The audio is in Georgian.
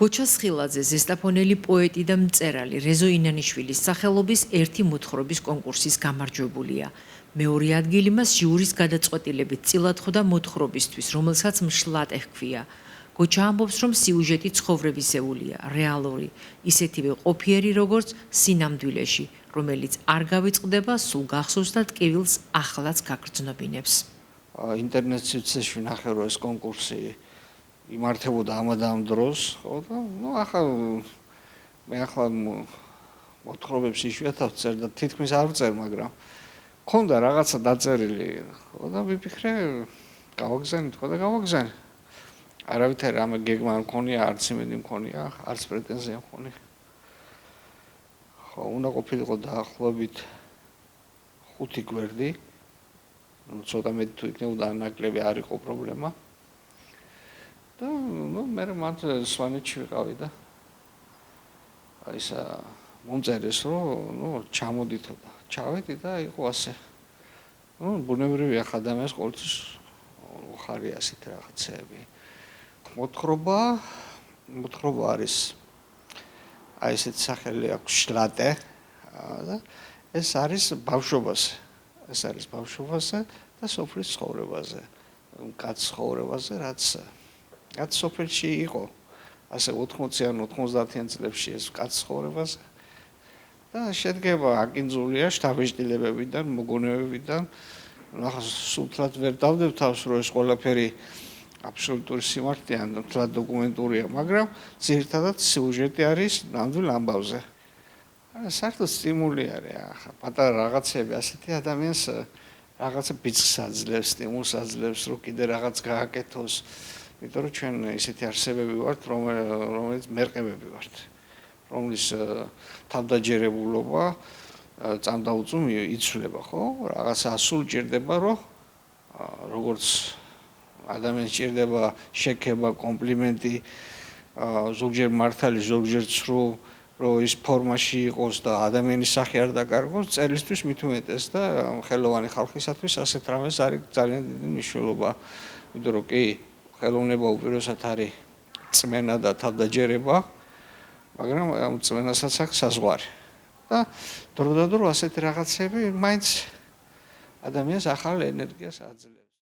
გოჩა სხილაძე ზესტაფონელი პოეტი და მწერალი რეზო ინანიშვილის სახელობის ერთი მოთხრობის კონკურსის გამარჯვებულია. მეორე ადგილი მას ჟიურის გადაწყვეტილებით წილად ხვდა მოთხრობისთვის, რომელსაც მშლატე ჰქვია. გოჩა ამბობს, რომ სიუჟეტი ცხოვრებისეულია, რეალური, ისეთივე ყოფიერი, როგორც სინამდვილეში, რომელიც არ გავიწყდება, სულ გახსოვს და ტკივილს ახლაც გაგრძნობინებს. ინტერნეტშიც ვნახე, რომ ეს კონკურსი იმართებოდა ამ დროს, ხო და მე ახლა მოთხრობებს იშვიათად ვწერ და თითქმის არ ვწერ, მაგრამ მქონდა რაღაცა დაწერილი, ხო და ვიფიქრე, გავაგზავნით, ხო და გავაგზავნე. არავითარი რამე გეგმა არ მქონია, არც იმედი მქონია, არც პრეტენზია მქონია. ხო, უნდა ყოფილიყო დაახლოებით 5 გვერდი. ცოტა მეტი თუ იქნებოდა ნაკლები არ იყო პრობლემა. და მე მათ სვანეთში ვიყავი და ისა მომწერეს რომ ჩამოდითო და ჩავედი და იყო ასე. ბუნებრივია ადამიანს ყოველთვის ხარი ასეთ რაღაცები. მოთხრობა არის აი ესეთ სახელი აქვს შლატე და ეს არის ბავშვობაზე. ეს არის ბავშვობაზე და სოფლის ცხოვრებაზე. კაც ცხოვრებაზე, რაც სოფელში იყო. ასე 80-ან 90-ან წლებში ეს კაც ცხოვრებაზე. და შედგება აკინძულია შთაბეჭდილებებიდან, მოგონებებიდან. ახლა სულთლად ვერ დავდებ თავს, რომ ეს ყველაფერი აბსოლუტური სიმართლეა, თლად დოკუმენტურია, მაგრამ ძირითადად სიუჟეტი არის ნამდვილ ამბავზე. საერთოდ სტიმული არის ახლა პატარა რაღაცები ასეთი ადამიანს რაღაცა ბიძგს აძლევს, სტიმულს აძლევს, რომ კიდე რაღაც გააკეთოს. იმიტომ რომ ჩვენ ისეთი არსებები ვართ, რომელიც მერყევები ვართ, რომლის თავდაჯერებულობა წამდაუწუმ იცვლება, ხო? რაღაცა ასულ ჭირდება, რომ როგორც ადამიანს ჭირდება შექება, კომპლიმენტი, ზოგჯერ მართალი, ზოგჯერ ცრუ, რომ ის ფორმაში იყოს და ადამიანის სახე არ დაკარგოს, წერილისთვის მით უმეტეს და ხელოვანი ხალხისათვის ასეთ რამეს არის ძალიან დიდი მნიშვნელობა. იმიტომ რომ კი ხელოვნება უპირველესად არის წმენა და თავდაჯერება, მაგრამ ამ წმენასაც აქვს საზღვარი. და დროდადრო ასეთი რაღაცები მაინც ადამიანს ახალ ენერგიას აძლევს.